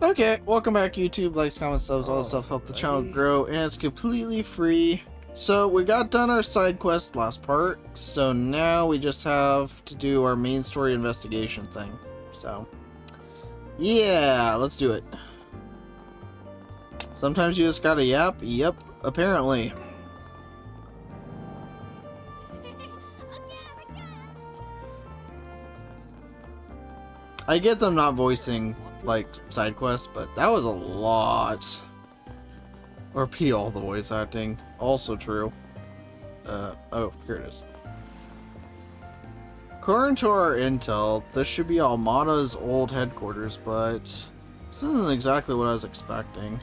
Okay, welcome back YouTube. Likes, comments, subs, all that stuff help the channel grow, and it's completely free. So we got done our side quest last part, so now we just have to do our main story investigation thing. So yeah, let's do it. Sometimes you just gotta yap. Yep, apparently. I get them not voicing like side quests, but that was a lot. Or P, all the voice acting. Also true. Oh, here it is. According to our intel, this should be Almada's old headquarters, but this isn't exactly what I was expecting.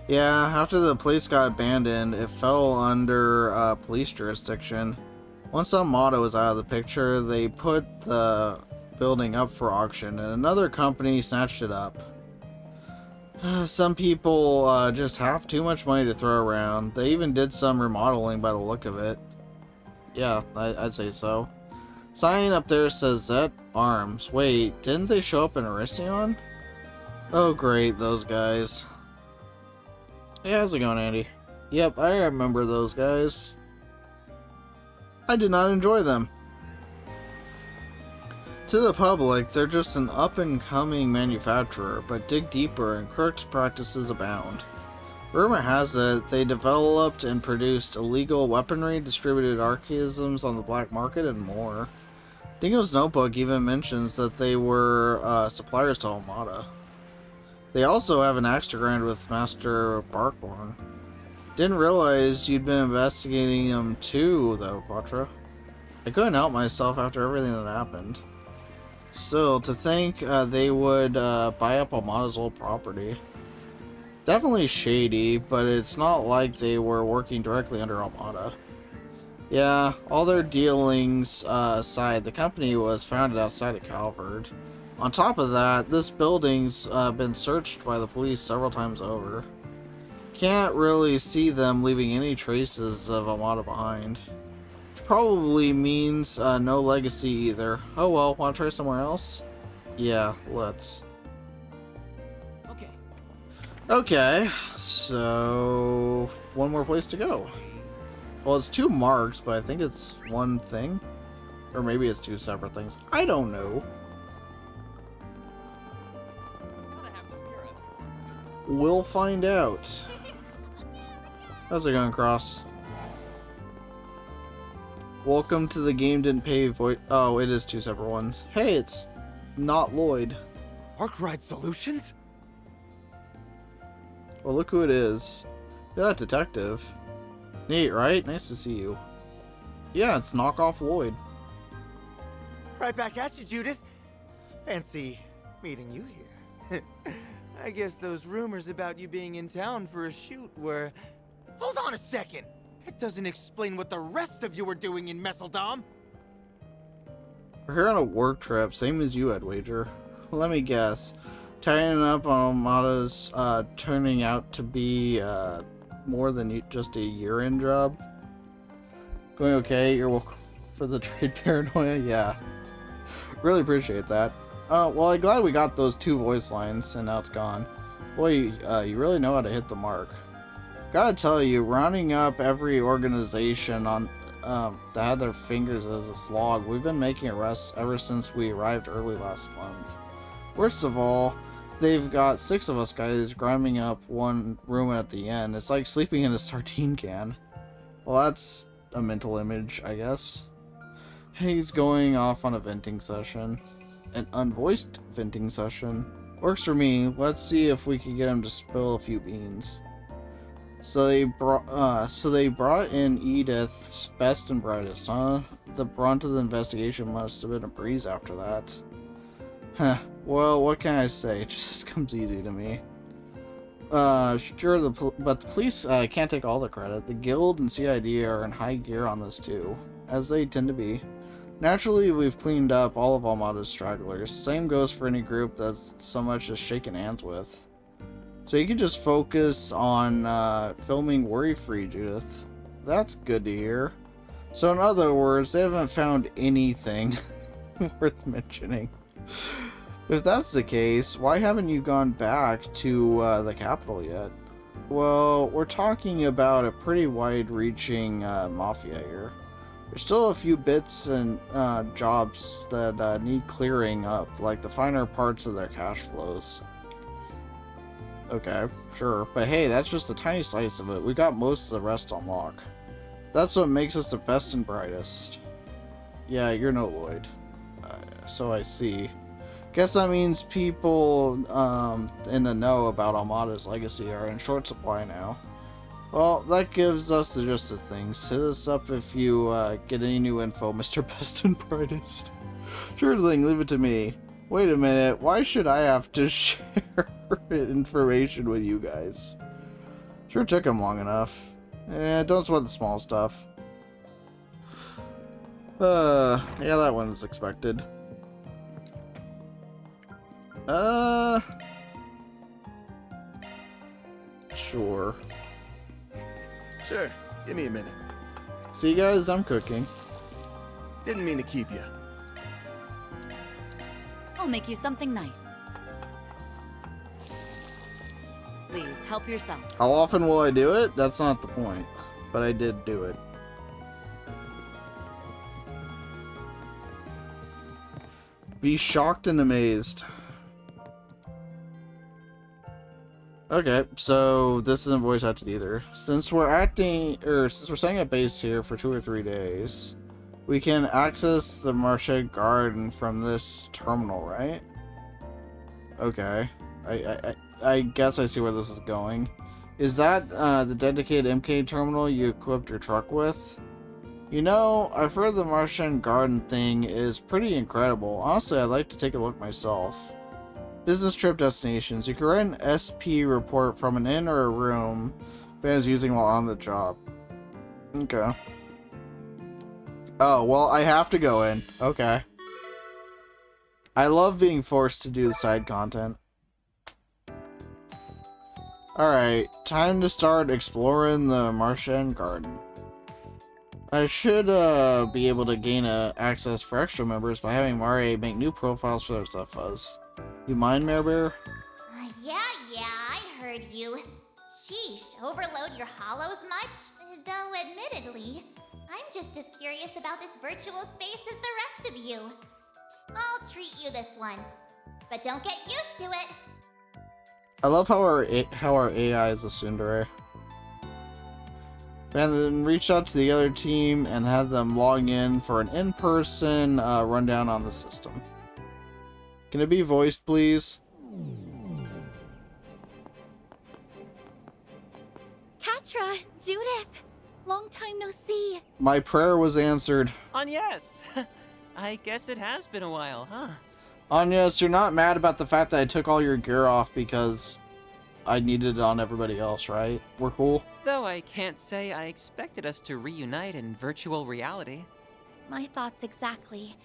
Yeah, after the place got abandoned, it fell under police jurisdiction. Once Almada was out of the picture, they put the building up for auction, and another company snatched it up. Some people just have too much money to throw around. They even did some remodeling by the look of it. Yeah, I'd say so. Sign up there says Zet Arms. Wait, didn't they show up in Arision? Oh great, those guys. Hey, how's it going, Andy? Yep, I remember those guys. I did not enjoy them. To the public, they're just an up-and-coming manufacturer, but dig deeper and crooked practices abound. Rumor has it they developed and produced illegal weaponry, distributed archaisms on the black market, and more. Dingo's notebook even mentions that they were suppliers to Almada. They also have an axe to grind with Master Barkhorn. Didn't realize you'd been investigating them too, though, Quattro. I couldn't help myself after everything that happened. Still, to think they would buy up Almada's old property. Definitely shady, but it's not like they were working directly under Almada. Yeah, all their dealings aside, the company was founded outside of Calvard. On top of that, this building's been searched by the police several times over. Can't really see them leaving any traces of Almada behind. Which probably means no legacy either. Oh well, wanna try somewhere else? Yeah, let's. Okay, so one more place to go. Well, it's two marks, but I think it's one thing. Or maybe it's two separate things. I don't know. We'll find out. How's it going, Cross? Welcome to the game didn't pay voice. Oh, it is two separate ones. Hey, it's not Lloyd. Arkwright Solutions? Well, look who it is. Yeah, that detective. Neat, right? Nice to see you. Yeah, it's knockoff Lloyd. Right back at you, Judith. Fancy meeting you here. I guess those rumors about you being in town for a shoot were... Hold on a second! That doesn't explain what the rest of you were doing in Messeldom. We're here on a work trip, same as you, Ed Wager. Let me guess. Tying up on Almada's turning out to be more than just a year-end job. Going okay? You're welcome for the trade paranoia? Yeah. Really appreciate that. Well, I'm glad we got those two voice lines, and now it's gone. Boy, you really know how to hit the mark. Gotta tell you, rounding up every organization on that had their fingers as a slog, we've been making arrests ever since we arrived early last month. Worst of all, they've got 6 of us guys grinding up one room at the end. It's like sleeping in a sardine can. Well, that's a mental image, I guess. He's going off on a venting session. An unvoiced venting session. Works for me. Let's see if we can get him to spill a few beans. So they brought in Edith's best and brightest, huh? The brunt of the investigation must have been a breeze after that. Huh. Well, what can I say? It just comes easy to me. Sure, but the police can't take all the credit. The Guild and CID are in high gear on this too, as they tend to be. Naturally, we've cleaned up all of Almada's stragglers. Same goes for any group that's so much as shaking hands with. So you can just focus on filming worry-free, Judith. That's good to hear. So in other words, they haven't found anything. worth mentioning. If that's the case, why haven't you gone back to the capital yet? Well, we're talking about a pretty wide-reaching mafia here. There's still a few bits and jobs that need clearing up, like the finer parts of their cash flows. Okay, sure. But hey, that's just a tiny slice of it. We got most of the rest on lock. That's what makes us the best and brightest. Yeah, you're no Lloyd. So I see. Guess that means people in the know about Almada's legacy are in short supply now. Well, that gives us the gist of things. Hit us up if you get any new info, Mr. Best and Brightest. Sure thing, leave it to me. Wait a minute, why should I have to share information with you guys? Sure took him long enough. Don't sweat the small stuff. Yeah, that one was expected. Sure. Sure, give me a minute. See guys, I'm cooking. Didn't mean to keep you. I'll make you something nice. Please, help yourself. How often will I do it? That's not the point. But I did do it. Be shocked and amazed. Okay, so this isn't voice acted either. Since we're staying at base here for 2 or 3 days, we can access the Marché Garden from this terminal, right? Okay. I guess I see where this is going. Is that the dedicated MK terminal you equipped your truck with? You know, I've heard the Martian Garden thing is pretty incredible. Honestly, I'd like to take a look myself. Business trip destinations. You can write an SP report from an inn or a room fans using while on the job. Okay. Oh, well, I have to go in. Okay. I love being forced to do the side content. Alright, time to start exploring the Martian Garden. I should be able to gain access for extra members by having Mare make new profiles for their stuff fuzz. You mind, Mare Bear? Yeah, I heard you. Sheesh, overload your hollows much? Though admittedly, I'm just as curious about this virtual space as the rest of you. I'll treat you this once, but don't get used to it. I love how our AI is a tsundere. And then reached out to the other team and had them log in for an in-person rundown on the system. Can it be voiced, please? Katra, Judith, long time no see. My prayer was answered. Yes. I guess it has been a while, huh? Anyas, you're not mad about the fact that I took all your gear off because I needed it on everybody else, right? We're cool? Though I can't say I expected us to reunite in virtual reality. My thoughts exactly.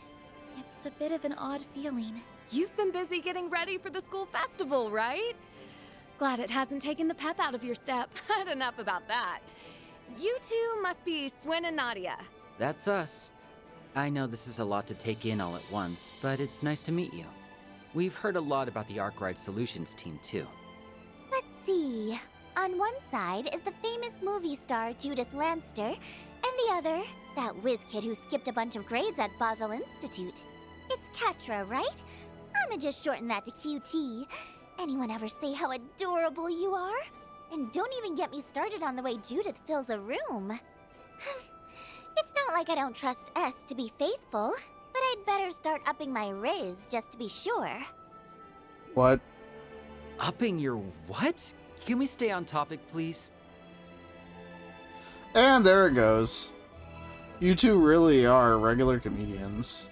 It's a bit of an odd feeling. You've been busy getting ready for the school festival, right? Glad it hasn't taken the pep out of your step. But enough about that. You two must be Swin and Nadia. That's us. I know this is a lot to take in all at once, but it's nice to meet you. We've heard a lot about the Arkwright Solutions team, too. Let's see. On one side is the famous movie star Judith Lanster, and the other, that whiz kid who skipped a bunch of grades at Basel Institute. It's Katra, right? I'ma just shorten that to QT. Anyone ever say how adorable you are? And don't even get me started on the way Judith fills a room. It's not like I don't trust S to be faithful, but I'd better start upping my riz just to be sure. What? Upping your what? Can we stay on topic, please? And there it goes. You two really are regular comedians.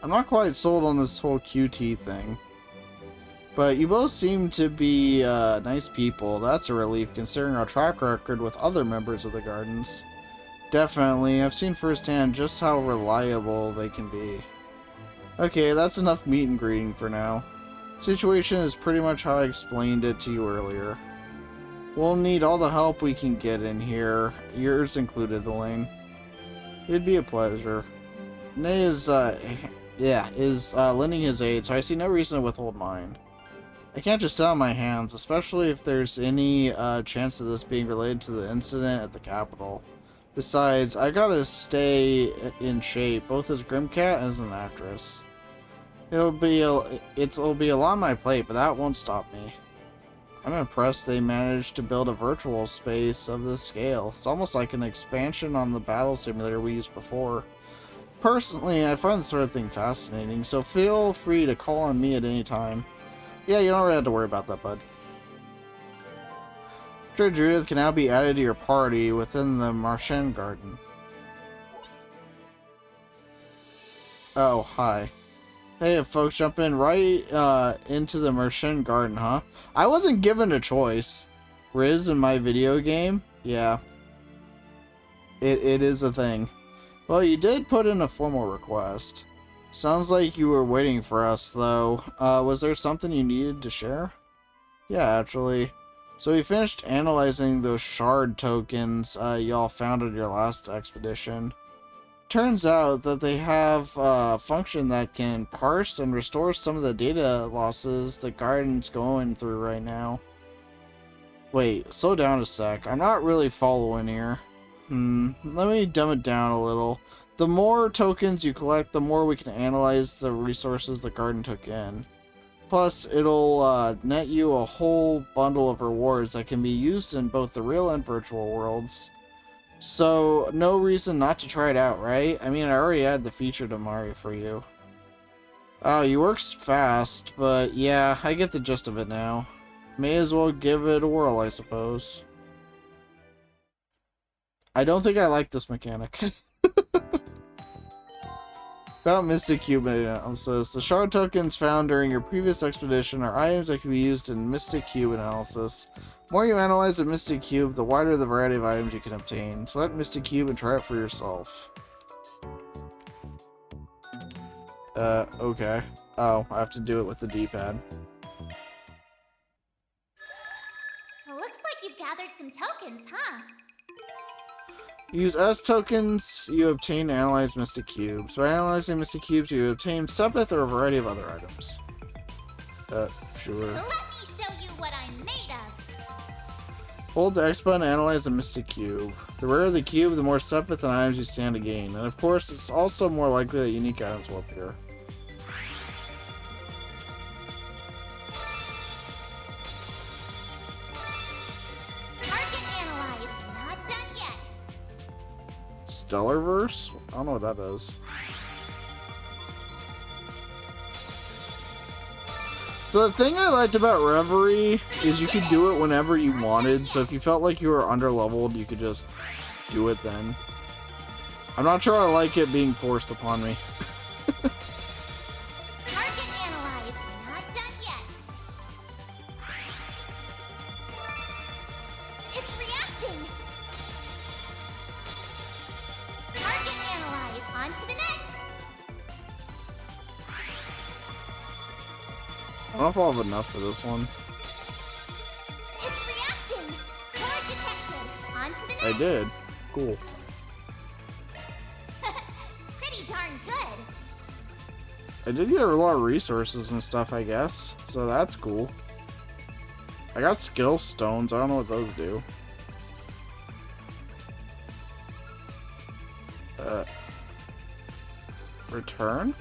I'm not quite sold on this whole QT thing. But you both seem to be nice people. That's a relief considering our track record with other members of the Gardens. Definitely, I've seen firsthand just how reliable they can be. Okay, that's enough meet and greeting for now. Situation is pretty much how I explained it to you earlier. We'll need all the help we can get in here, yours included, Elaine. It'd be a pleasure. Nay is Yeah, is lending his aid, so I see no reason to withhold mine. I can't just sit on my hands, especially if there's any chance of this being related to the incident at the Capitol. Besides, I gotta stay in shape, both as Grimcat and as an actress. It'll be a lot on my plate, but that won't stop me. I'm impressed they managed to build a virtual space of this scale. It's almost like an expansion on the battle simulator we used before. Personally, I find this sort of thing fascinating, so feel free to call on me at any time. Yeah, you don't really have to worry about that, bud. Sure, Judith can now be added to your party within the Marchand Garden. Oh, hi. Hey, folks, jump in right into the Marchand Garden, huh? I wasn't given a choice. Riz in my video game? Yeah. It is a thing. Well, you did put in a formal request. Sounds like you were waiting for us, though. Was there something you needed to share? Yeah, actually. So we finished analyzing those shard tokens y'all found on your last expedition. Turns out that they have a function that can parse and restore some of the data losses the garden's going through right now. Wait, slow down a sec. I'm not really following here. Let me dumb it down a little. The more tokens you collect, the more we can analyze the resources the garden took in. Plus, it'll net you a whole bundle of rewards that can be used in both the real and virtual worlds. So, no reason not to try it out, right? I mean, I already added the feature to Mario for you. Oh, you work fast, but yeah, I get the gist of it now. May as well give it a whirl, I suppose. I don't think I like this mechanic. About Mystic Cube analysis. The shard tokens found during your previous expedition are items that can be used in Mystic Cube analysis. The more you analyze the Mystic Cube, the wider the variety of items you can obtain. Select Mystic Cube and try it for yourself. Okay. Oh, I have to do it with the D-pad. Looks like you've gathered some tokens, huh? Use S tokens you obtain to analyze Mystic Cubes. By analyzing Mystic Cubes, you obtain Sepith or a variety of other items. Sure. Let me show you what I'm made of. Hold the X button to analyze a Mystic Cube. The rarer the cube, the more Sepith and items you stand to gain. And of course, it's also more likely that unique items will appear. Stellarverse? I don't know what that is. So the thing I liked about Reverie is you could do it whenever you wanted, so if you felt like you were underleveled, you could just do it then. I'm not sure I like it being forced upon me. Target analyzed. Not done yet. It's reacting. Target analyzed. On to the next. I don't know if I'll have enough for this one. It's reacting. Core detected. On to the next. I did. Cool. Pretty darn good. I did get a lot of resources and stuff, I guess. So that's cool. I got skill stones. I don't know what those do. Return?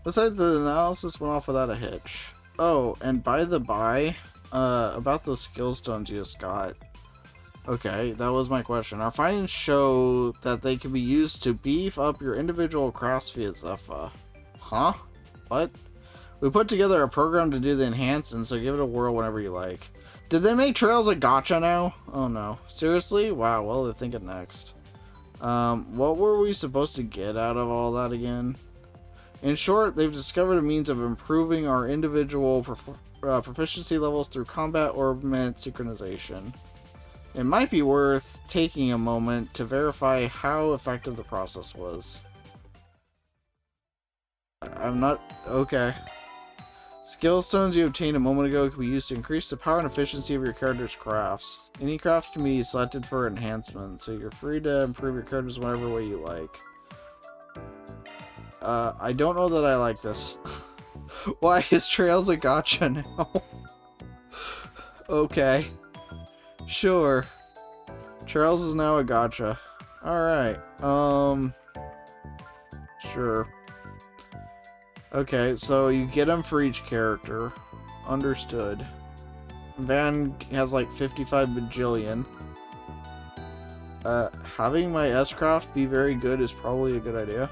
Looks like the analysis went off without a hitch. Oh, and by the by, about those skill stones you just got. Okay, that was my question. Our findings show that they can be used to beef up your individual crafts via Zephyr. Huh? What? We put together a program to do the enhancing, so give it a whirl whenever you like. Did they make Trails a gacha now? Oh no. Seriously? Wow, well, they're thinking next. What were we supposed to get out of all that again? In short, they've discovered a means of improving our individual proficiency levels through combat ornament synchronization. It might be worth taking a moment to verify how effective the process was. I'm not... okay. Skill stones you obtained a moment ago can be used to increase the power and efficiency of your character's crafts. Any craft can be selected for enhancement, so you're free to improve your characters whatever way you like. I don't know that I like this. Why is Trails a gacha now? Okay. Sure. Trails is now a gacha. Alright. Sure. Okay, so you get them for each character. Understood. Van has like 55 bajillion. Having my S-Craft be very good is probably a good idea.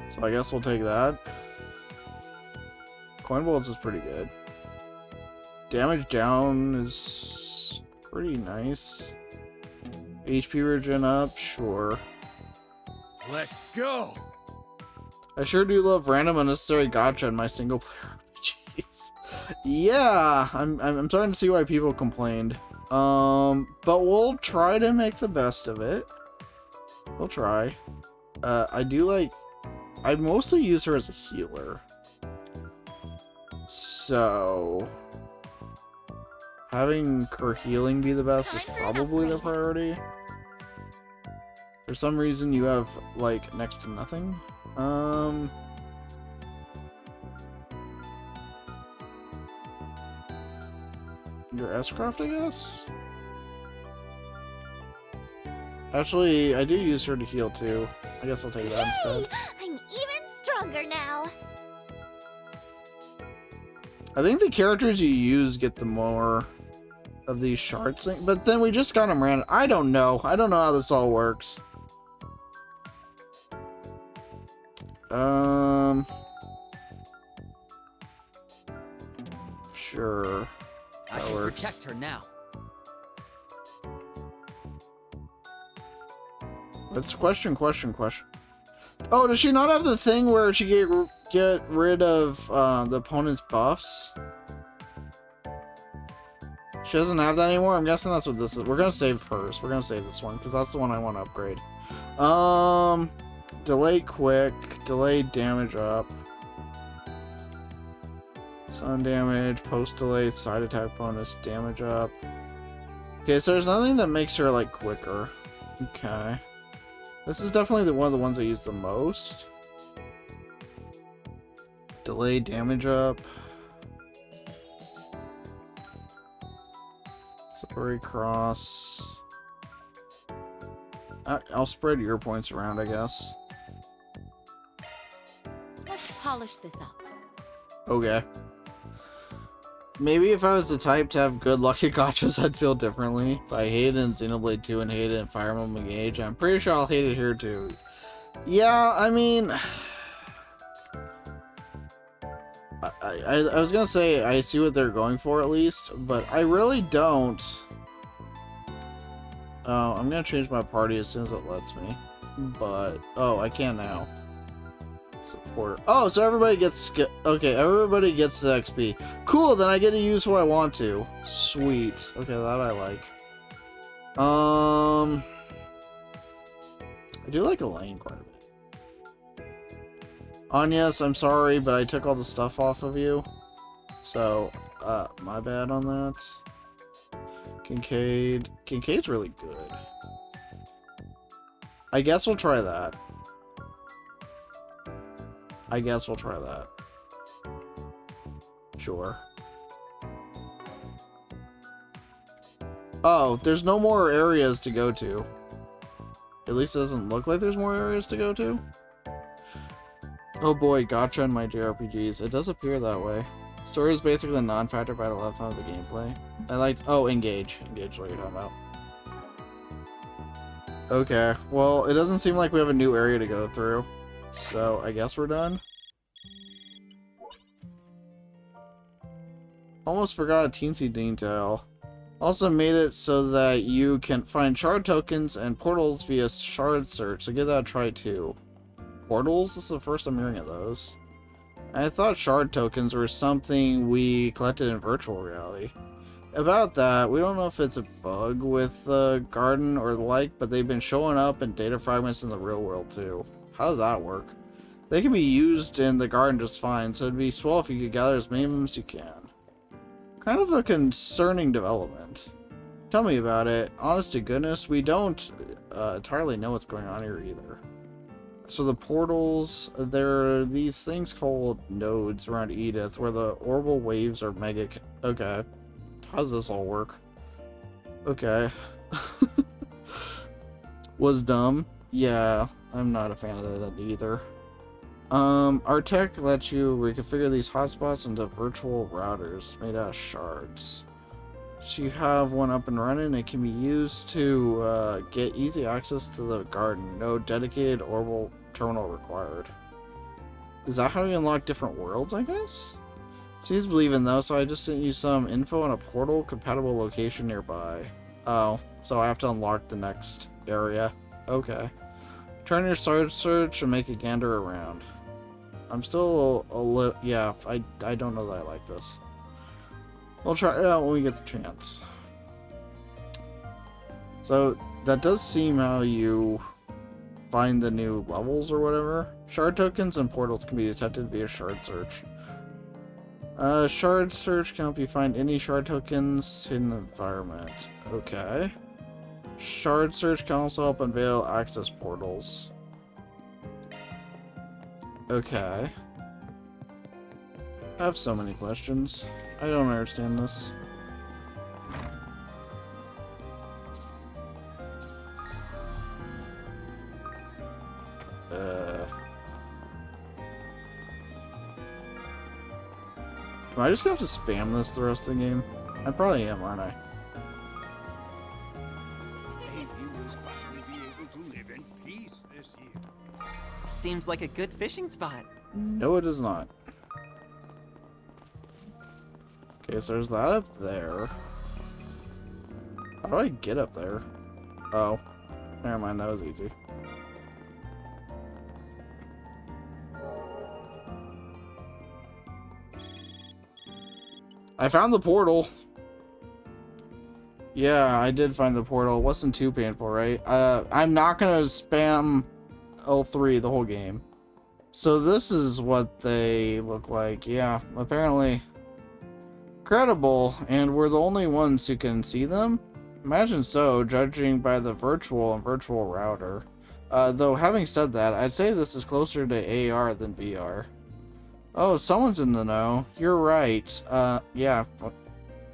So I guess we'll take that. Coin bolts is pretty good. Damage down is pretty nice. HP regen up, sure. Let's go! I sure do love random unnecessary gacha in my single player RPGs. Yeah, I'm starting to see why people complained. But we'll try to make the best of it. We'll try. I mostly use her as a healer. So having her healing be the best is probably the priority. For some reason you have like next to nothing. Your S-Craft, I guess? Actually, I do use her to heal too. I guess I'll take that instead. I'm even stronger now. I think the characters you use get the more of these shards, but then we just got them random. I don't know. I don't know how this all works. Sure. I That can works. protect her now. Let's question. Oh, does she not have the thing where she get rid of the opponent's buffs? She doesn't have that anymore? I'm guessing that's what this is. We're gonna save hers. We're gonna save this one, because that's the one I want to upgrade. Delay quick. Delay damage up. Stun damage. Post delay. Side attack bonus. Damage up. Okay, so there's nothing that makes her, like, quicker. Okay. This is definitely one of the ones I use the most. Delay damage up. Separate cross. I'll spread your points around, I guess. Let's polish this up. Okay. Maybe if I was the type to have good luck at gachas, I'd feel differently. But I hate it in Xenoblade 2 and hate it in Fire Emblem Engage. I'm pretty sure I'll hate it here too. Yeah, I mean... I was gonna say I see what they're going for at least, but I really don't. Oh, I'm gonna change my party as soon as it lets me. But, oh, I can now. Support. Oh, so everybody gets, okay, everybody gets the XP. Cool, then I get to use who I want to. Sweet. Okay, that I like. I do like Elaine quite a bit. Anyas, I'm sorry, but I took all the stuff off of you. So, my bad on that. Kincaid. Kincaid's really good. I guess we'll try that. Sure. Oh, there's no more areas to go to. At least it doesn't look like there's more areas to go to. Oh boy, gotcha in my JRPGs. It does appear that way. Story is basically a non-factor, but I love fun of the gameplay. I liked... Oh, engage. Engage is what you're talking about. Okay, well, it doesn't seem like we have a new area to go through. So, I guess we're done. Almost forgot a teensy detail. Also made it so that you can find shard tokens and portals via shard search, so give that a try too. Portals? This is the first I'm hearing of those. I thought shard tokens were something we collected in virtual reality. About that, we don't know if it's a bug with the garden or the like, but they've been showing up in data fragments in the real world too. How does that work? They can be used in the garden just fine, so it'd be swell if you could gather as many of them as you can. Kind of a concerning development. Tell me about it. Honest to goodness, we don't entirely know what's going on here either. So the portals, there are these things called nodes around Edith where the orbital waves are mega... Okay. How does this all work? Okay. Was dumb? Yeah, I'm not a fan of that either. Our tech lets you reconfigure these hotspots into virtual routers made out of shards. So you have one up and running. It can be used to get easy access to the garden. No dedicated orbital terminal required. Is that how you unlock different worlds, I guess? She's believing though, so I just sent you some info on a portal compatible location nearby. Oh, so I have to unlock the next area. Okay. Turn your sword search and make a gander around. I'm still a little... Yeah, I don't know that I like this. We'll try it out when we get the chance. So, that does seem how you find the new levels or whatever. Shard tokens and portals can be detected via shard search. Shard search can help you find any shard tokens in the environment. Okay. Shard search can also help unveil access portals. Okay. I have so many questions. I don't understand this. Am I just gonna have to spam this the rest of the game? I probably am, aren't I? And you will finally be able to live in peace this year. Seems like a good fishing spot. No, it is not. Okay, so there's that up there. How do I get up there? Oh. Never mind, that was easy. I found the portal. Yeah, I did find the portal. It wasn't too painful, right? I'm not gonna spam L3 the whole game. So this is what they look like. Yeah, apparently credible, and we're the only ones who can see them? Imagine so, judging by the virtual and virtual router. Though having said that, I'd say this is closer to AR than VR. Oh, someone's in the know. You're right. Yeah.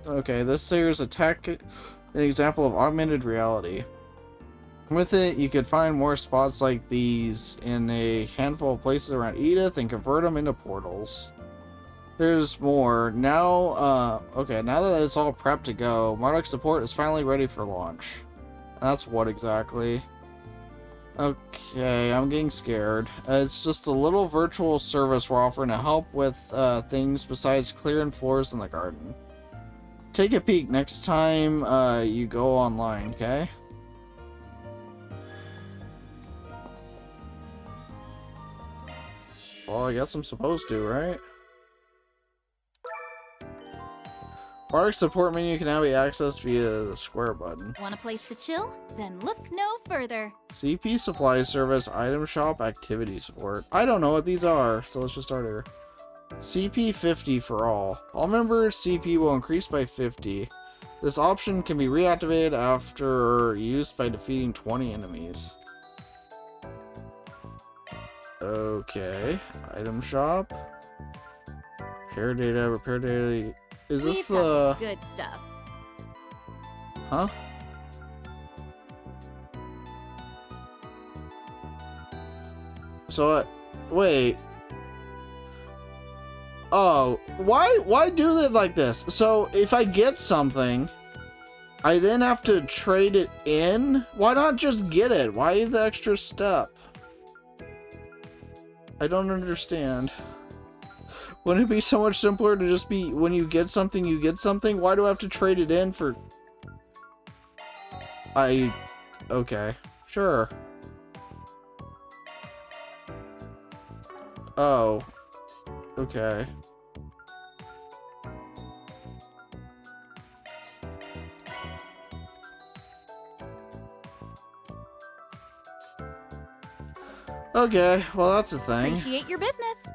Okay, this here's a tech, an example of augmented reality. With it, you could find more spots like these in a handful of places around Edith and convert them into portals. There's more. Now, okay, now that it's all prepped to go, Marduk support is finally ready for launch. That's what exactly? Okay, I'm getting scared. It's just a little virtual service we're offering to help with things besides clearing floors in the garden. Take a peek next time you go online, okay? Well, I guess I'm supposed to, right? Marduk support menu can now be accessed via the square button. Want a place to chill? Then look no further. CP supply service, item shop, activity support. I don't know what these are, so let's just start here. CP 50 for all. All members' CP will increase by 50. This option can be reactivated after use by defeating 20 enemies. Okay. Item shop. Repair data, repair data. Is this We've the... got the good stuff. Huh? So, wait. Oh, why do it like this? So, if I get something, I then have to trade it in? Why not just get it? Why the extra step? I don't understand. Wouldn't it be so much simpler to just be, when you get something, you get something? Why do I have to trade it in for... Okay. Sure. Oh. Okay. Okay, well that's a thing. Appreciate your business.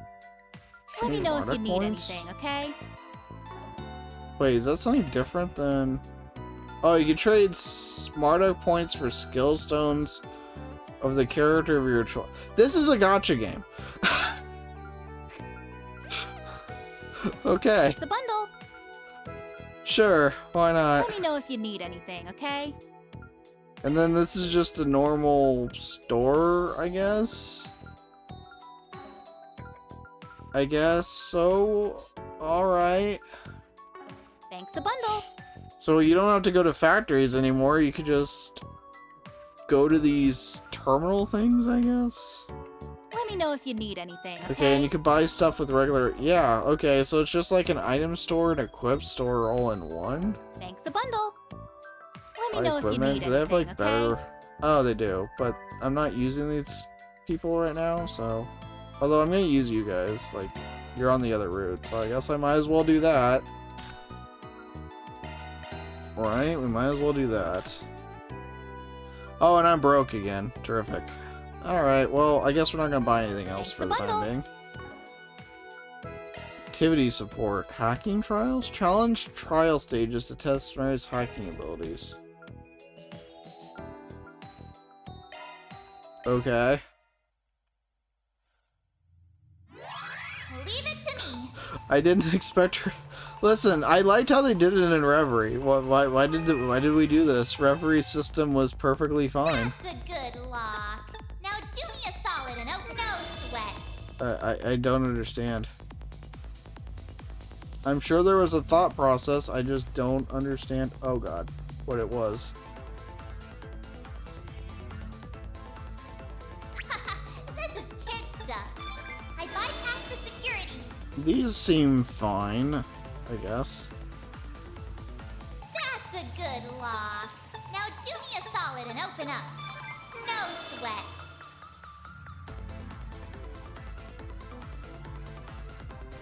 Let me know if you need points? anything, okay? Wait, is that something different than... Oh, you can trade Smarter points for skill stones of the character of your choice. This is a gacha game. Okay, It's a bundle. sure, why not? Let me know if you need anything, okay? And then this is just a normal store, I guess? So, alright. Thanks a bundle. So you don't have to go to factories anymore, you could just go to these terminal things, I guess? Let me know if you need anything, okay? Okay, and you can buy stuff with regular... Yeah, okay, so it's just like an item store and equip store all in one? Thanks a bundle. Let me Buy know if you equipment? need Do they have, anything, like, okay? better... Oh, they do, but I'm not using these people right now, so... Although I'm gonna use you guys, like, you're on the other route, so I guess I might as well do that. Right, we might as well do that. Oh, and I'm broke again. Terrific. Alright, well, I guess we're not gonna buy anything else Thanks for a the time bundle. being. Activity support. Hacking trials? Challenge trial stages to test Mary's hacking abilities. Okay. Leave it to me. I didn't expect her... Listen, I liked how they did it in Reverie. Why did we do this? Reverie system was perfectly fine. That's a good lock. Now do me a solid and open no sweat. I don't understand. I'm sure there was a thought process, I just don't understand, oh god, what it was. This is kid stuff. I bypassed the security. These seem fine, I guess. That's a good lock. Now do me a solid and open up. No sweat.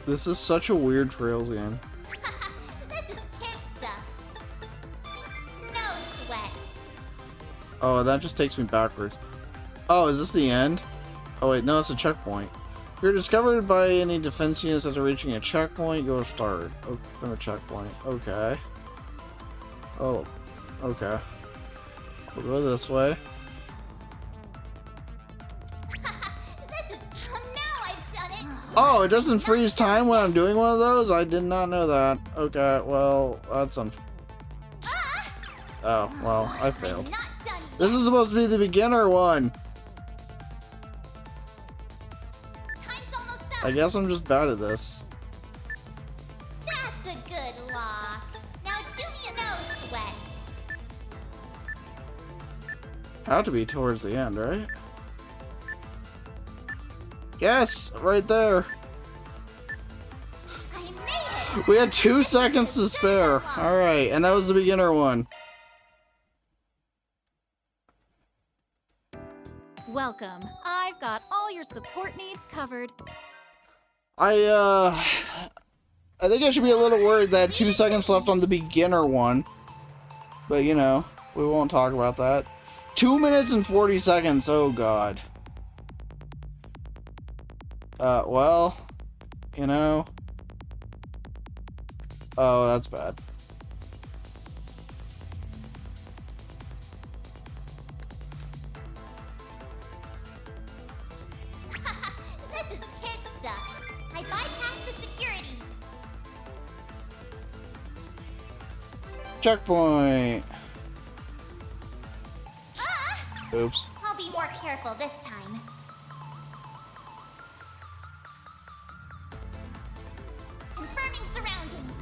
This is such a weird Trails game. This is kid stuff. No sweat. Oh, that just takes me backwards. Oh, is this the end? Oh wait, no, it's a checkpoint. If you're discovered by any defense units after reaching a checkpoint, go start. Open a checkpoint. Okay. Oh, okay. We'll go this way. This is... Oh no, I've done it. Oh, it doesn't freeze time when I'm doing one of those? I did not know that. Okay, well, that's Oh, well, I failed. I'm not done yet. This is supposed to be the beginner one. Time's almost up. I guess I'm just bad at this. That's a good lock. Now do me a no sweat. Had to be towards the end, right? Yes, right there. I made it. We had 2 seconds to spare. Alright, and that was the beginner one. Welcome. I've got all your support needs covered. I think I should be a little worried that 2 seconds left on the beginner one. But, you know, we won't talk about that. 2 minutes and 40 seconds, oh god. Well, you know. Oh, that's bad. This is kid stuff. I bypassed the security. Checkpoint. Ah! Oops. I'll be more careful this time. Confirming surroundings.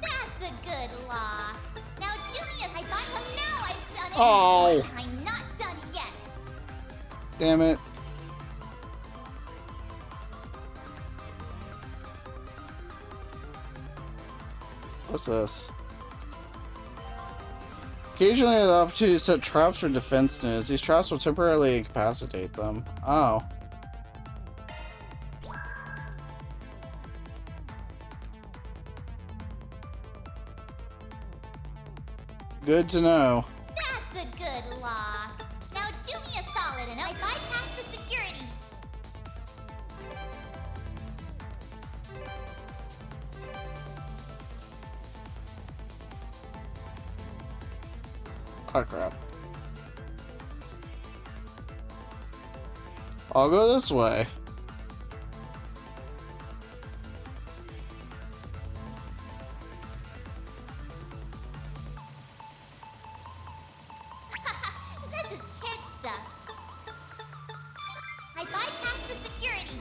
That's a good lock. Now do me a... now I've done it. Oh. I'm not done yet. Damn it. What's this? Occasionally I have the opportunity to set traps for defense units. These traps will temporarily incapacitate them. Oh. Good to know. That's a good lock. Oh crap. I'll go this way. This is kid stuff. I bypassed the security.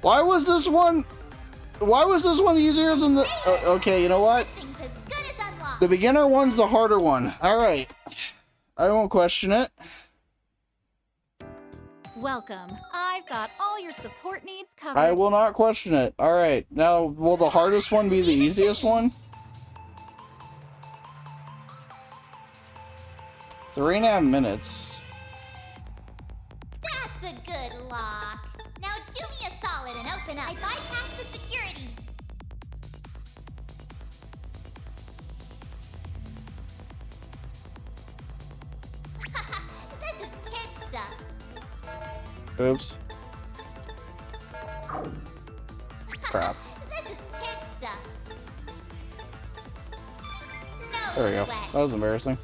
Why was this one easier than the... okay, you know what? This thing's as good as unlocked. The beginner one's the harder one. Alright. I won't question it. Welcome. I've got all your support needs covered. I will not question it. Alright. Now, will the hardest one be the easiest one? 3.5 minutes. That's a good lock. Now do me a solid and open up. I bypassed the security. This is kid stuff. Oops. Crap. This is kid stuff. No There we go. sweat. That was embarrassing.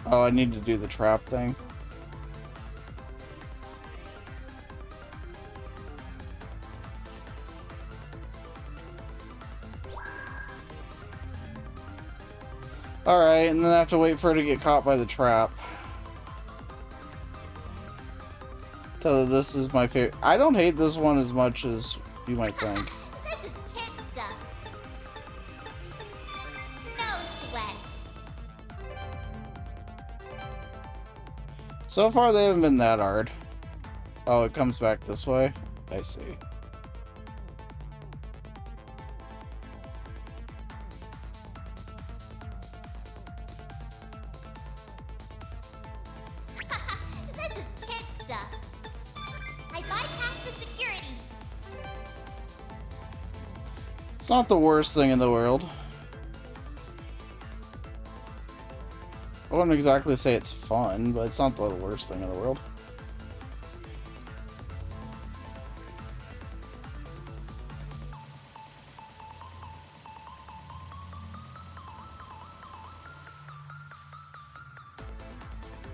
Oh, I need to do the trap thing. Alright, and then I have to wait for her to get caught by the trap. Tell her this is my favorite. I don't hate this one as much as you might think. This is kid stuff. No sweat. So far, they haven't been that hard. Oh, it comes back this way? I see. This is kid stuff. I bypassed the security. It's not the worst thing in the world. I wouldn't exactly say it's fun, but it's not the worst thing in the world.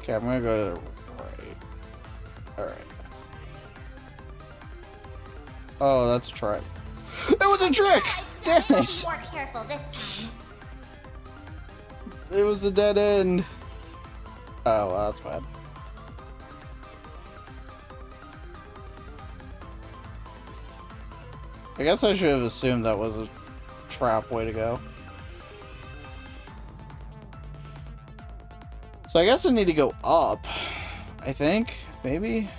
Okay, I'm gonna go to the right. Alright. Oh, that's a trick. It was a trick! Damn Be it! more careful this time. It was a dead end. Oh, well, that's bad. I guess I should have assumed that was a trap way to go. So I guess I need to go up. I think, maybe.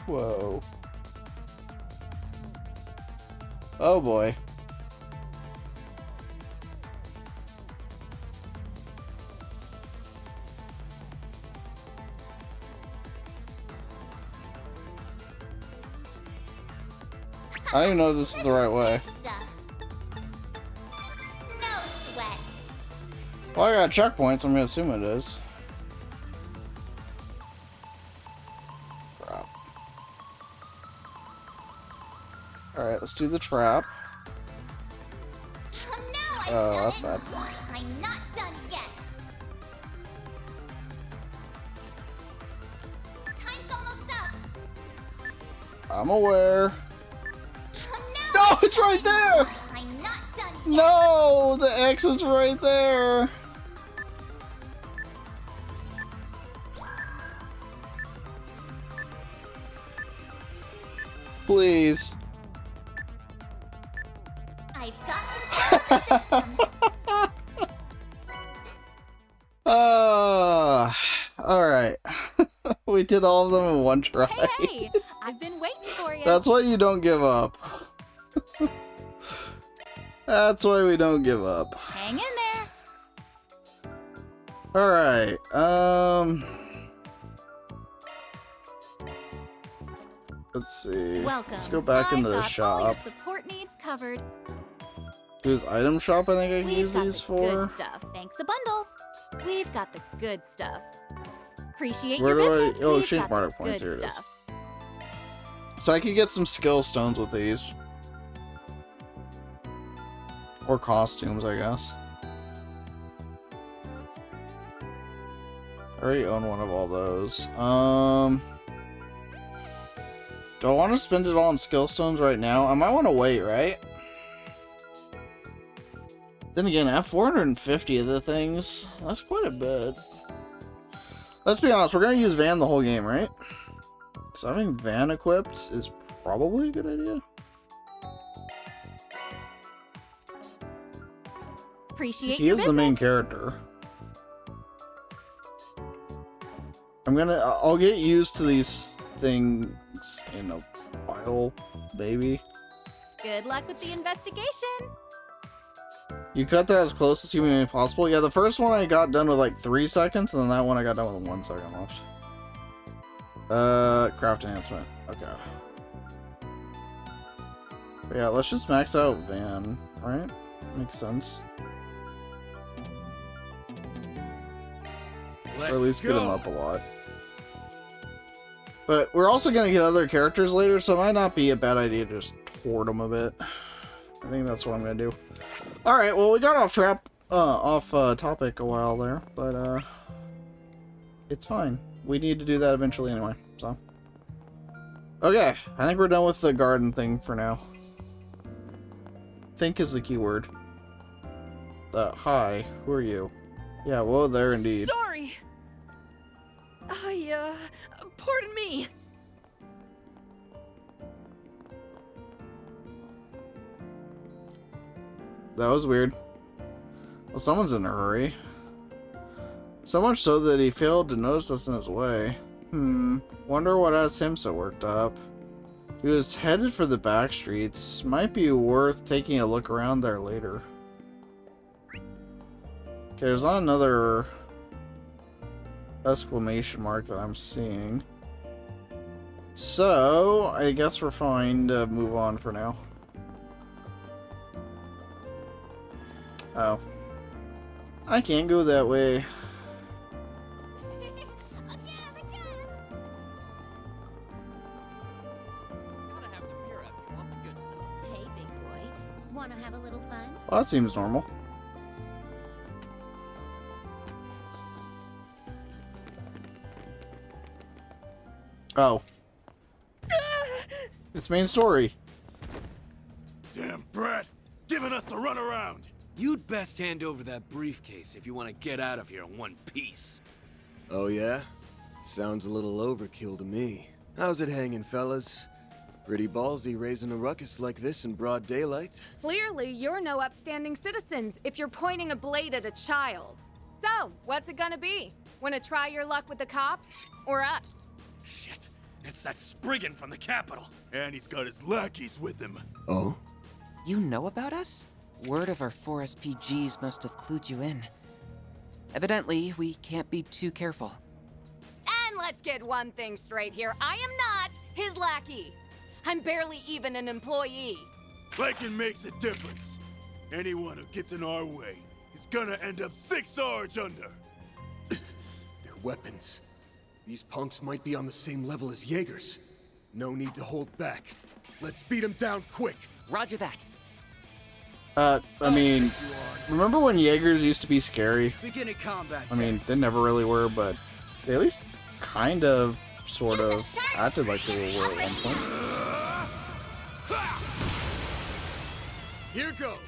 Whoa. Oh boy. I don't even know if this is the right way. No sweat. Well, I got checkpoints, I'm gonna assume it is. Crap. Alright, let's do the trap. Now I've Oh, done that's it. bad. I'm not done yet. Time's almost up. I'm aware. No, No, it's right there! I'm not done yet. No, the X is right there. Please. I've got control of the system. Alright. We did all of them in one try. Hey, I've been waiting for you. That's why you don't give up. That's why we don't give up. Hang in there. Alright, let's see. Welcome. Let's go back into the I've got all your shop. support needs covered. Whose item shop I think I can We've use got these the for. good stuff. Thanks a bundle. We've got the good stuff. Appreciate Where your do I- business. oh, We've exchange got barter the points, good here it is. stuff. So I could get some skill stones with these. Or costumes, I guess. I already own one of all those. Do I want to spend it all on skill stones right now? I might want to wait, right? Then again, I have 450 of the things. That's quite a bit. Let's be honest, we're going to use Van the whole game, right? So having Van equipped is probably a good idea. Appreciate He your is business. the main character. I'll get used to these things in a while, baby. Good luck with the investigation. You cut that as close as humanly possible. Yeah, the first one I got done with like 3 seconds, and then that one I got done with 1 second left. Craft enhancement. Okay. But yeah, let's just max out Van, right? Makes sense. Or at least get him up a lot. But we're also gonna get other characters later, so it might not be a bad idea to just hoard them a bit. I think that's what I'm gonna do. Alright, well, we got off topic a while there, but it's fine. We need to do that eventually anyway, so. Okay, I think we're done with the garden thing for now. Think is the key word. Hi, who are you? Yeah, whoa there indeed. Sorry. Pardon me. That was weird. Well, someone's in a hurry. So much so that he failed to notice us in his way. Wonder what has him so worked up. He was headed for the back streets. Might be worth taking a look around there later. Okay, there's not another exclamation mark that I'm seeing. So, I guess we're fine to move on for now. Oh. I can't go that way. Hey, big boy. Wanna have a little fun? Well, that seems normal. Oh. It's main story. Damn brat! Giving us the runaround! You'd best hand over that briefcase if you want to get out of here in one piece. Oh yeah? Sounds a little overkill to me. How's it hanging, fellas? Pretty ballsy raising a ruckus like this in broad daylight. Clearly, you're no upstanding citizens if you're pointing a blade at a child. So, what's it gonna be? Wanna try your luck with the cops? Or us? Shit, it's that Spriggan from the Capitol. And he's got his lackeys with him. Oh? You know about us? Word of our 4 SPGs must have clued you in. Evidently, we can't be too careful. And let's get one thing straight here. I am not his lackey. I'm barely even an employee. Liking makes a difference. Anyone who gets in our way is gonna end up 6 Sarge under. Their weapons. These punks might be on the same level as Jaegers. No need to hold back. Let's beat them down quick. Roger that. I mean, remember when Jaegers used to be scary? Beginning combat. I mean, they never really were, but they at least kind of, sort of, acted like they were at one point. Here goes.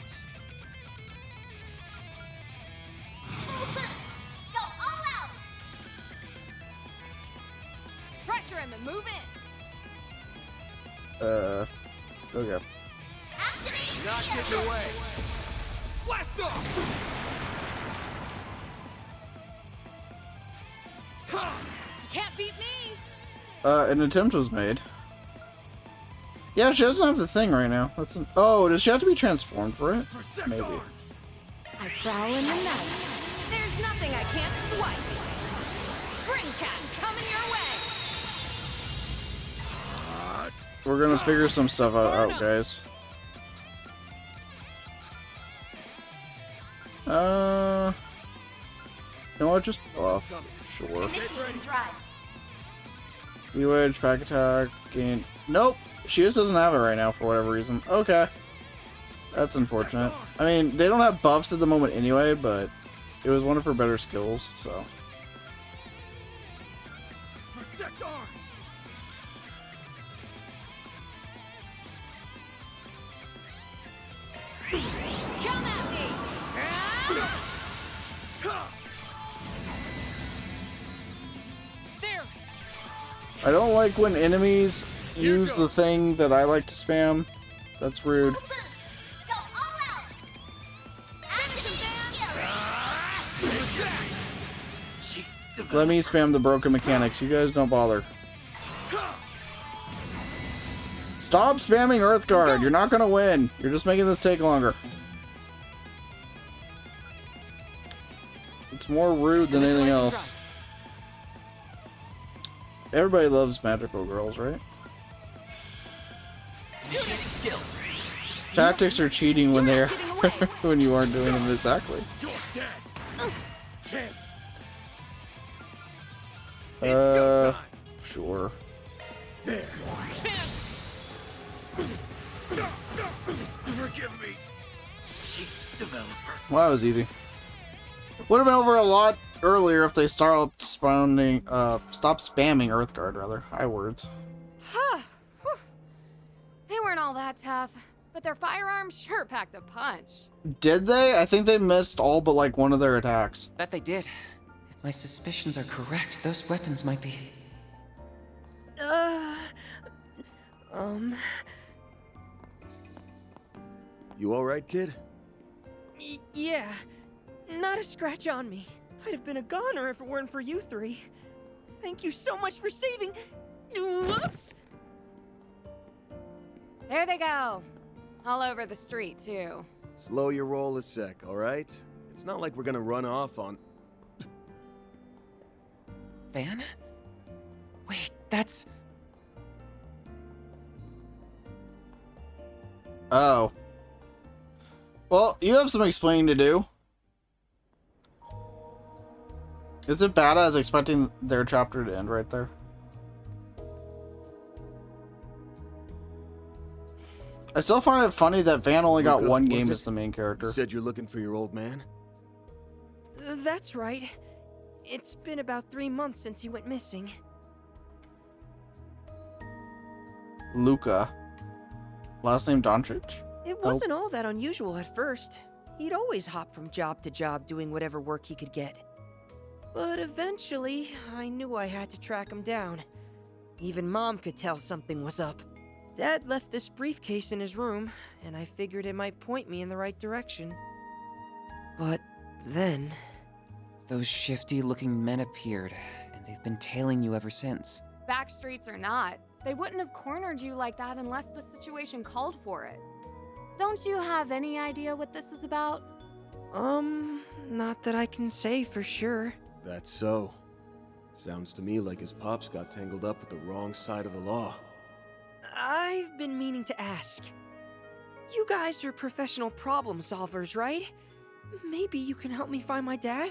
Go all out! Pressure him and move in. Okay. Not getting away. Blast off! You can't beat me. An attempt was made. Yeah, she doesn't have the thing right now. Oh, does she have to be transformed for it? Maybe. I prowl in the night. There's nothing I can't swipe. Grimcat, coming your way. We're gonna figure some stuff out, guys. You know what? Just off. Sure. Initiating drive. E-Wedge, pack attack, gain. Nope! She just doesn't have it right now for whatever reason. Okay. That's unfortunate. I mean, they don't have buffs at the moment anyway, but it was one of her better skills, so. Protect arms. Come at me! There! I don't like when enemies use the thing that I like to spam. That's rude. Full boost. Go all out. Activate. Let me spam the broken mechanics. You guys don't bother. Stop spamming Earthguard. You're not gonna win. You're just making this take longer. It's more rude than anything else. Everybody loves magical girls, right? Tactics are cheating when they're when you aren't doing them exactly. Sure. There. Forgive me, chief developer. Well, that was easy. Would have been over a lot earlier if they stopped spamming Earthguard, rather. High words. They weren't all that tough, but their firearms sure packed a punch. Did they? I think they missed all but like one of their attacks. That they did. If my suspicions are correct, those weapons might be... You alright, kid? Yeah. Not a scratch on me. I'd have been a goner if it weren't for you three. Thank you so much for saving... Whoops! There they go. All over the street, too. Slow your roll a sec, alright? It's not like we're gonna run off on... Van? Wait, that's... Oh. Well, you have some explaining to do. Is it bad I was expecting their chapter to end right there? I still find it funny that Van only got one game as the main character. You said you're looking for your old man? That's right. It's been about 3 months since he went missing. Luca. Last name Doncic? It wasn't all that unusual at first. He'd always hop from job to job doing whatever work he could get. But eventually, I knew I had to track him down. Even Mom could tell something was up. Dad left this briefcase in his room, and I figured it might point me in the right direction. But then... Those shifty-looking men appeared, and they've been tailing you ever since. Backstreets or not, they wouldn't have cornered you like that unless the situation called for it. Don't you have any idea what this is about? Not that I can say for sure. That's so. Sounds to me like his pops got tangled up with the wrong side of the law. I've been meaning to ask. You guys are professional problem solvers, right? Maybe you can help me find my dad?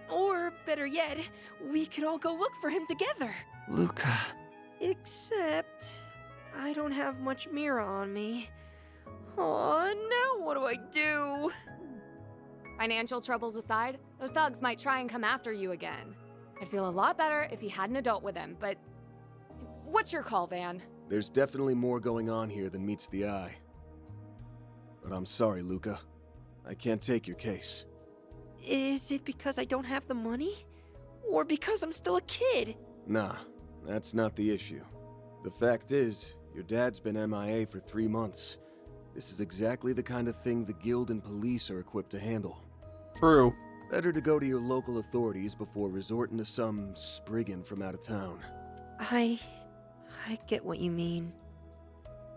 Or, better yet, we could all go look for him together. Luca. Except, I don't have much Mira on me. Aw, now what do I do? Financial troubles aside, those thugs might try and come after you again. I'd feel a lot better if he had an adult with him, but... What's your call, Van? There's definitely more going on here than meets the eye. But I'm sorry, Luca. I can't take your case. Is it because I don't have the money? Or because I'm still a kid? Nah, that's not the issue. The fact is, your dad's been MIA for 3 months. This is exactly the kind of thing the guild and police are equipped to handle. True. Better to go to your local authorities before resorting to some spriggan from out of town. I get what you mean.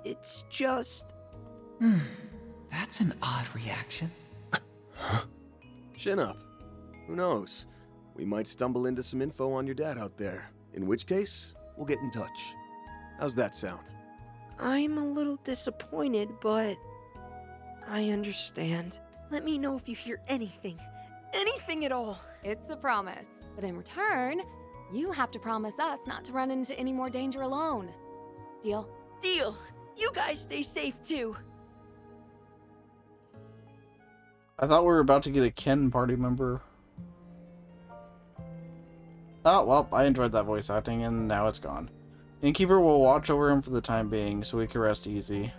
It's just... That's an odd reaction. Chin up. Who knows? We might stumble into some info on your dad out there. In which case, we'll get in touch. How's that sound? I'm a little disappointed, but... I understand. Let me know if you hear anything. Anything at all. It's a promise. But in return, you have to promise us not to run into any more danger alone. Deal? Deal. You guys stay safe too. I thought we were about to get a Ken party member. Oh, well, I enjoyed that voice acting, and now it's gone. Innkeeper will watch over him for the time being, so he can rest easy.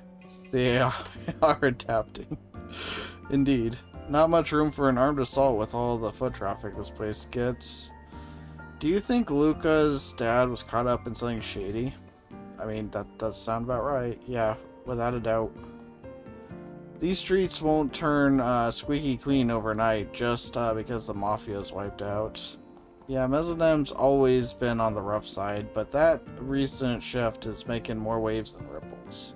They are adapting. Indeed. Not much room for an armed assault with all the foot traffic this place gets. Do you think Luca's dad was caught up in something shady? I mean, that does sound about right. Yeah, without a doubt. These streets won't turn squeaky clean overnight just because the mafia's wiped out. Yeah, Mezzanem's always been on the rough side, but that recent shift is making more waves than ripples.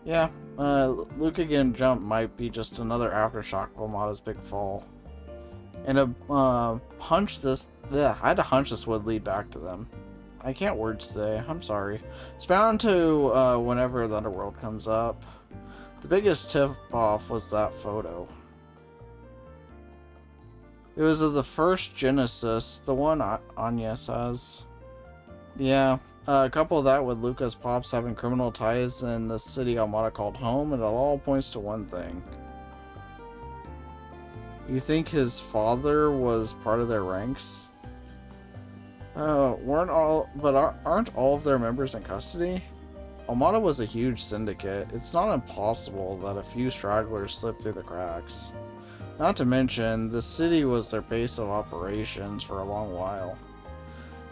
Yeah, Luca getting jumped might be just another aftershock of Amada's big fall. And I had to hunch this would lead back to them. I can't words today, I'm sorry. It's bound to whenever the underworld comes up. The biggest tip-off was that photo. It was of the first Genesis, the one Anya says. Yeah, couple of that with Luca's pops having criminal ties in the city Almada called home, and it all points to one thing. You think his father was part of their ranks? Aren't all of their members in custody? Almada was a huge syndicate. It's not impossible that a few stragglers slipped through the cracks. Not to mention, the city was their base of operations for a long while.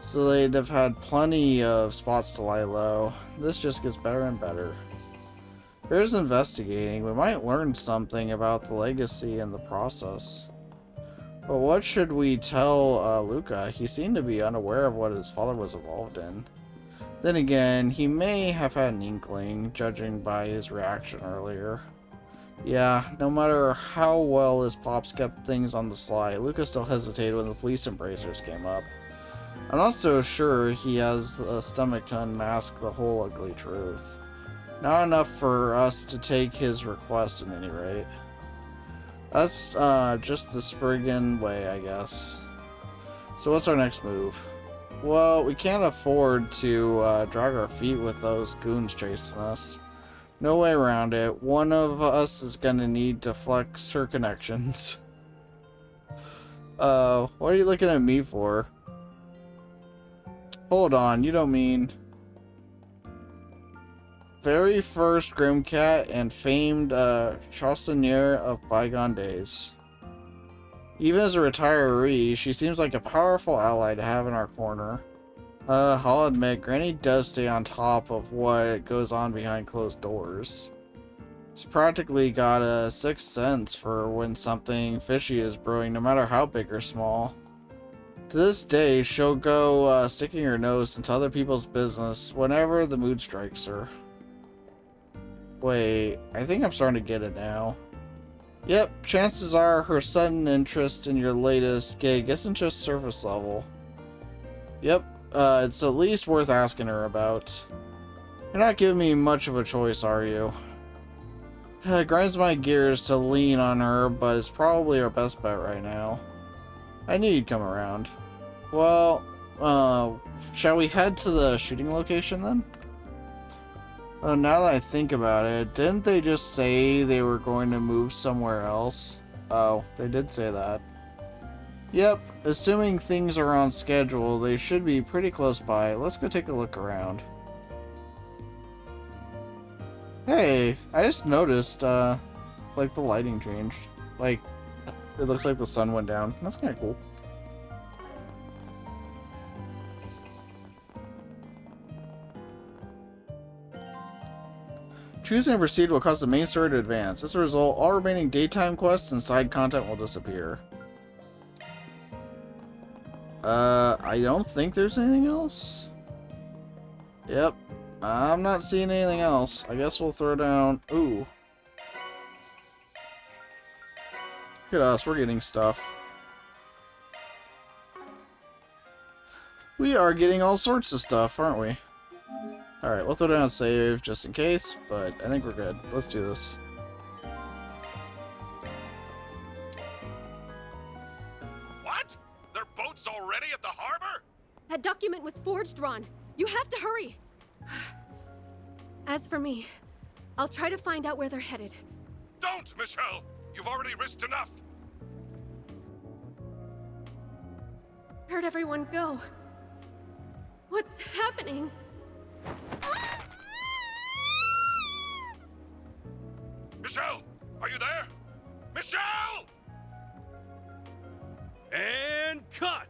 So they'd have had plenty of spots to lie low. This just gets better and better. Here's investigating. We might learn something about the legacy in the process. But what should we tell Luca? He seemed to be unaware of what his father was involved in. Then again, he may have had an inkling, judging by his reaction earlier. Yeah, no matter how well his pops kept things on the sly, Luca still hesitated when the police embracers came up. I'm not so sure he has the stomach to unmask the whole ugly truth. Not enough for us to take his request at any rate. That's just the Spriggan way, I guess. So what's our next move? Well, we can't afford to drag our feet with those goons chasing us. No way around it. One of us is gonna need to flex her connections. What are you looking at me for? Hold on, you don't mean... Very first Grimcat and famed chansonnier of bygone days. Even as a retiree, she seems like a powerful ally to have in our corner. I'll admit, Granny does stay on top of what goes on behind closed doors. She's practically got a sixth sense for when something fishy is brewing, no matter how big or small. To this day, she'll go sticking her nose into other people's business whenever the mood strikes her. Wait, I think I'm starting to get it now. Yep, chances are her sudden interest in your latest gig isn't just surface level. Yep, it's at least worth asking her about. You're not giving me much of a choice, are you? It grinds my gears to lean on her, but it's probably our best bet right now. I knew you'd come around. Well, shall we head to the shooting location then? Now that I think about it, didn't they just say they were going to move somewhere else? Oh, they did say that. Yep, assuming things are on schedule, they should be pretty close by. Let's go take a look around. Hey, I just noticed, like the lighting changed. Like, it looks like the sun went down. That's kind of cool. Choosing to proceed will cause the main story to advance. As a result, all remaining daytime quests and side content will disappear. I don't think there's anything else. Yep. I'm not seeing anything else. I guess we'll throw down... Ooh. Look at us, we're getting stuff. We are getting all sorts of stuff, aren't we? Alright, we'll throw down a save just in case, but I think we're good. Let's do this. trucks already at the harbor? That document was forged, Ron. You have to hurry. As for me, I'll try to find out where they're headed. Don't, Michelle! You've already risked enough! Where'd everyone go? What's happening? Michelle! Are you there? Michelle! And cut!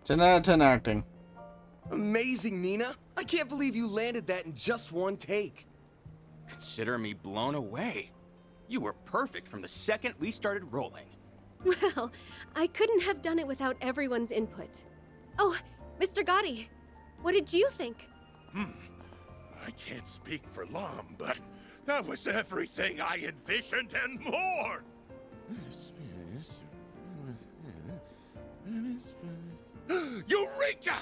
10 out of 10 acting. Amazing, Nina! I can't believe you landed that in just one take. Consider me blown away. You were perfect from the second we started rolling. Well, I couldn't have done it without everyone's input. Oh, Mr. Gotti, what did you think? I can't speak for Lom, but that was everything I envisioned and more! Eureka!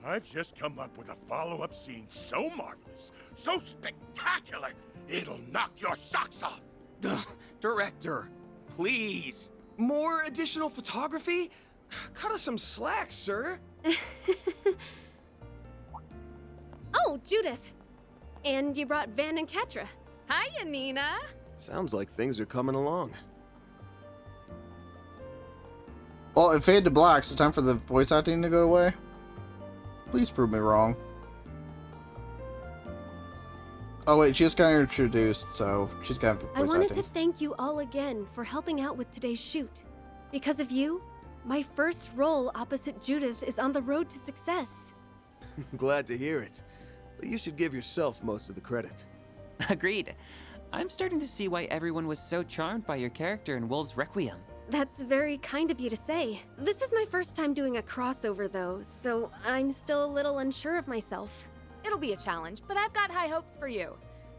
I've just come up with a follow-up scene so marvelous, so spectacular, it'll knock your socks off! Director, please. More additional photography? Cut us some slack, sir. Oh, Judith. And you brought Van and Katra. Hiya, Nina. Sounds like things are coming along. Well, it faded to black, so time for the voice acting to go away. Please prove me wrong. Oh wait, she just got introduced, so she's got voice I wanted acting. to thank you all again for helping out with today's shoot. Because of you, my first role opposite Judith is on the road to success. Glad to hear it. But you should give yourself most of the credit. Agreed. I'm starting to see why everyone was so charmed by your character in Wolves Requiem. That's very kind of you to say. This is my first time doing a crossover, though, so I'm still a little unsure of myself. It'll be a challenge, but I've got high hopes for you.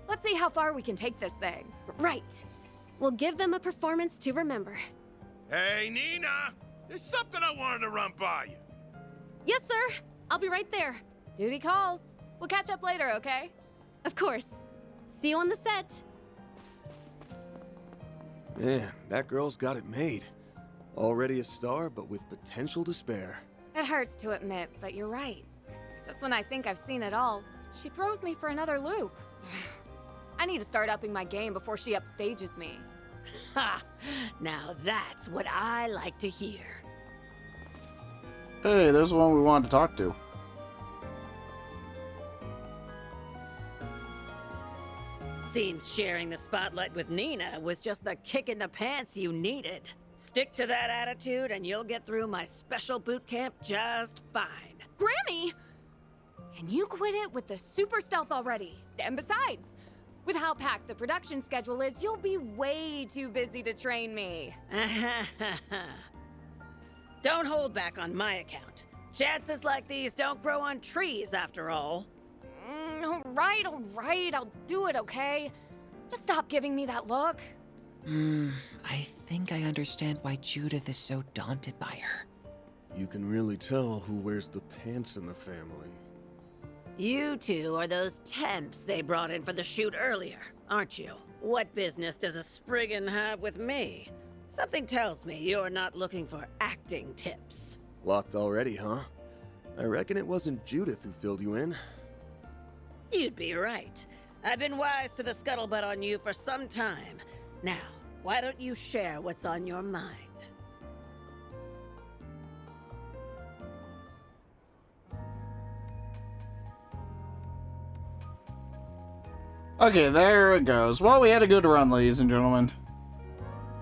Let's see how far we can take this thing. Right. We'll give them a performance to remember. Hey, Nina! There's something I wanted to run by you. Yes, sir. I'll be right there. Duty calls. We'll catch up later, okay? Of course. See you on the set. Man, that girl's got it made. Already a star, but with potential to spare. It hurts to admit, but you're right. Just when I think I've seen it all, she throws me for another loop. I need to start upping my game before she upstages me. Ha! Now that's what I like to hear. Hey, there's the one we wanted to talk to. Seems sharing the spotlight with Nina was just the kick in the pants you needed. Stick to that attitude and you'll get through my special boot camp just fine. Grammy! Can you quit it with the super stealth already? And besides, with how packed the production schedule is, you'll be way too busy to train me. Don't hold back on my account. Chances like these don't grow on trees, after all. All right, I'll do it, okay? Just stop giving me that look. I think I understand why Judith is so daunted by her. You can really tell who wears the pants in the family. You two are those temps they brought in for the shoot earlier, aren't you? What business does a Spriggan have with me? Something tells me you're not looking for acting tips. Locked already, huh? I reckon it wasn't Judith who filled you in. You'd be right. I've been wise to the scuttlebutt on you for some time. Now, why don't you share what's on your mind? Okay, there it goes. Well, we had a good run, ladies and gentlemen.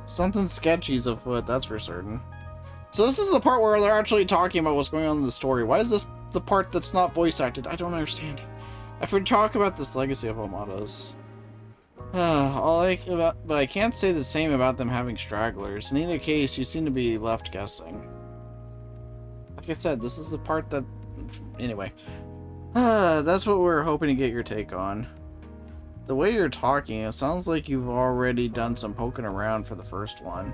Something sketchy's afoot, that's for certain. So this is the part where they're actually talking about what's going on in the story. Why is this the part that's not voice acted? I don't understand. If we talk about this legacy of Amados. But I can't say the same about them having stragglers. In either case, you seem to be left guessing. Like I said, this is the part that... Anyway. That's what we're hoping to get your take on. The way you're talking, it sounds like you've already done some poking around for the first one.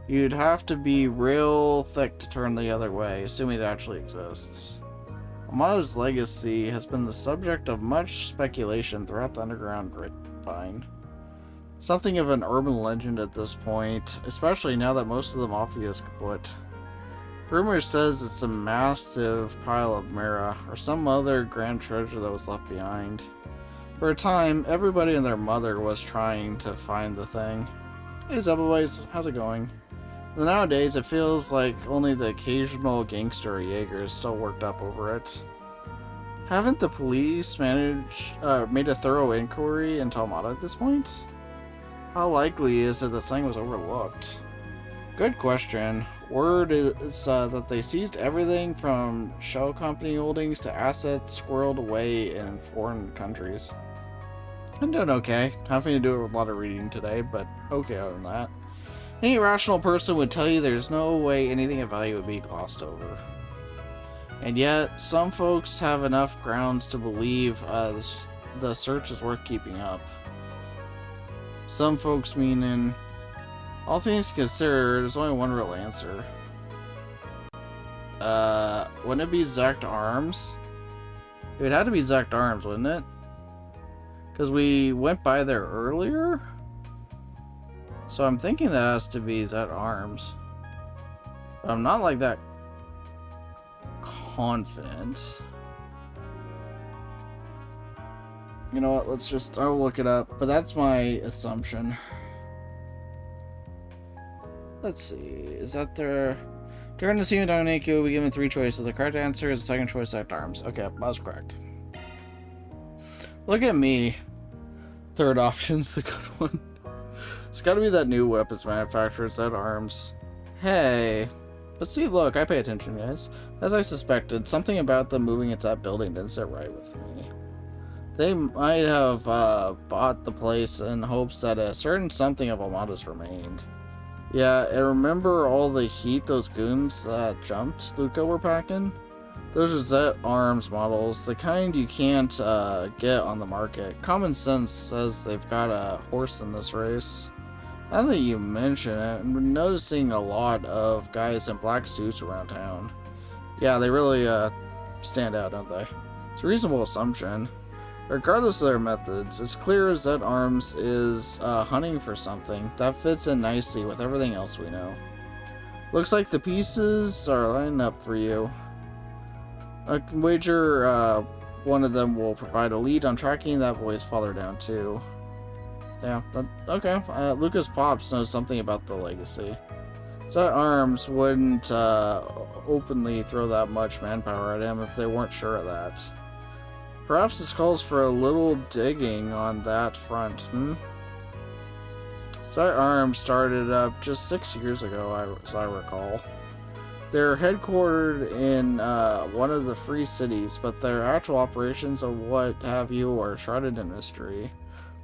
You'd have to be real thick to turn the other way, assuming it actually exists. Amada's legacy has been the subject of much speculation throughout the underground grapevine. Something of an urban legend at this point, especially now that most of the Mafia is kaput. Rumor says it's a massive pile of Mira, or some other grand treasure that was left behind. For a time, everybody and their mother was trying to find the thing. Hey Zebboys, how's it going? Nowadays, it feels like only the occasional gangster or Jaeger is still worked up over it. Haven't the police made a thorough inquiry into Almada at this point? How likely is it that something was overlooked? Good question. Word is that they seized everything from shell company holdings to assets squirreled away in foreign countries. I'm doing okay. Having to do a lot of reading today, but okay other than that. Any rational person would tell you there's no way anything of value would be glossed over. And yet, some folks have enough grounds to believe the search is worth keeping up. Some folks meaning, all things considered, there's only one real answer. Wouldn't it be Zacked Arms? It would have to be Zacked Arms, wouldn't it? Because we went by there earlier? So I'm thinking that has to be Zacked Arms. But I'm not like that confident. You know what, I'll look it up, but that's my assumption. Let's see, is that there? During the scene with Donneko, we'll be given 3 choices. The correct answer is the second choice, Zacked Arms. Okay, that was correct. Look at me. Third option's the good one. It's gotta be that new weapons manufacturer, Zacked Arms. Hey. But see, look, I pay attention, guys. As I suspected, something about them moving into that building didn't sit right with me. They might have bought the place in hopes that a certain something of Almada's remained. Yeah, and remember all the heat those goons that jumped Luca were packing? Those are Zacked Arms models, the kind you can't get on the market. Common sense says they've got a horse in this race. Now that you mention it, I'm noticing a lot of guys in black suits around town. Yeah, they really stand out, don't they? It's a reasonable assumption. Regardless of their methods, it's clear Zacked Arms is hunting for something that fits in nicely with everything else we know. Looks like the pieces are lining up for you. I can wager one of them will provide a lead on tracking that boy's father down too. Yeah, okay. Lucas Pops knows something about the legacy. Zacked Arms wouldn't openly throw that much manpower at him if they weren't sure of that. Perhaps this calls for a little digging on that front, Zacked Arms started up just 6 years ago, as I recall. They're headquartered in one of the free cities, but their actual operations and what have you are shrouded in mystery.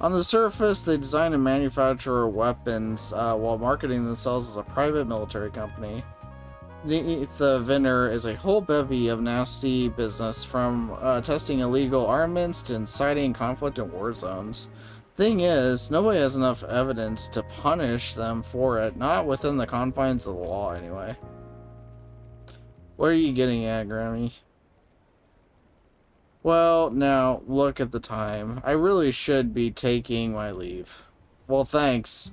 On the surface, they design and manufacture weapons while marketing themselves as a private military company. Beneath the vendor is a whole bevy of nasty business, from testing illegal armaments to inciting conflict in war zones. Thing is, nobody has enough evidence to punish them for it, not within the confines of the law anyway. What are you getting at, Grammy? Well, now, look at the time. I really should be taking my leave. Well, thanks.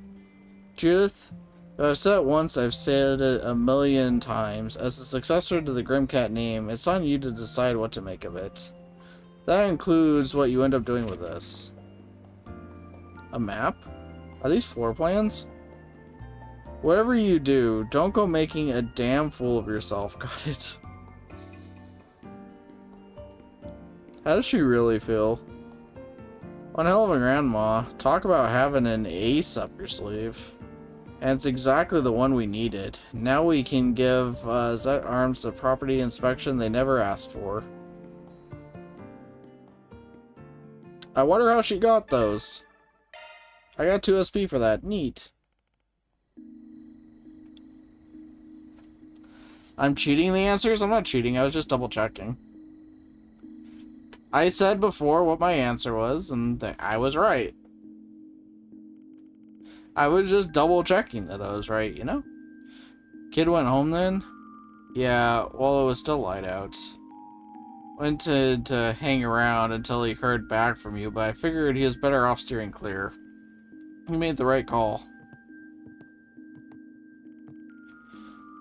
Judith, if I've said it once, I've said it a million times. As the successor to the Grimcat name, it's on you to decide what to make of it. That includes what you end up doing with this. A map? Are these floor plans? Whatever you do, don't go making a damn fool of yourself, got it? How does she really feel? One hell of a grandma. Talk about having an ace up your sleeve. And it's exactly the one we needed. Now we can give Zacked Arms the property inspection they never asked for. I wonder how she got those. I got 2 SP for that. Neat. I'm cheating the answers? I'm not cheating. I was just double checking. I said before what my answer was, and I was right. I was just double checking that I was right, you know? Kid went home then? Yeah, well, it was still light out. Went to hang around until he heard back from you, but I figured he was better off steering clear. You made the right call.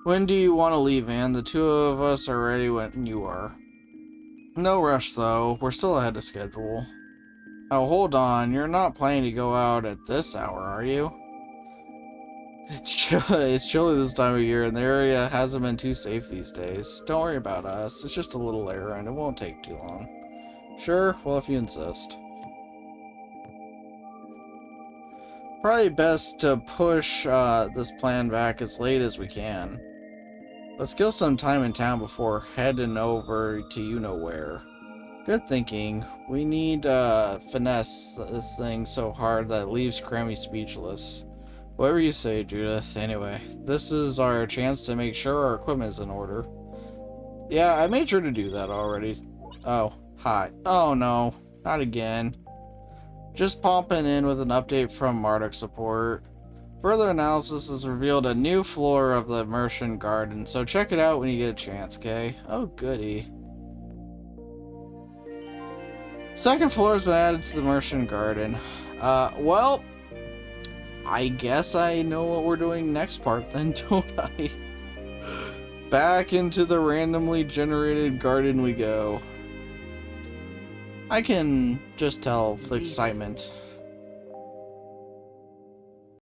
When do you want to leave, Anne? The two of us are ready when you are. No rush, though. We're still ahead of schedule. Oh, hold on. You're not planning to go out at this hour, are you? It's chilly this time of year, and the area hasn't been too safe these days. Don't worry about us. It's just a little errand. It won't take too long. Sure? Well, if you insist. Probably best to push this plan back as late as we can. Let's kill some time in town before heading over to you-know-where. Good thinking. We need finesse this thing so hard that it leaves Grammy speechless. Whatever you say, Judith. Anyway, this is our chance to make sure our equipment is in order. Yeah, I made sure to do that already. Oh, hi. Oh no, not again. Just popping in with an update from Marduk support. Further analysis has revealed a new floor of the immersion garden, so check it out when you get a chance, okay? Oh, goody. Second floor has been added to the immersion garden. Well, I guess I know what we're doing next part then, don't I? Back into the randomly generated garden we go. I can just tell the excitement.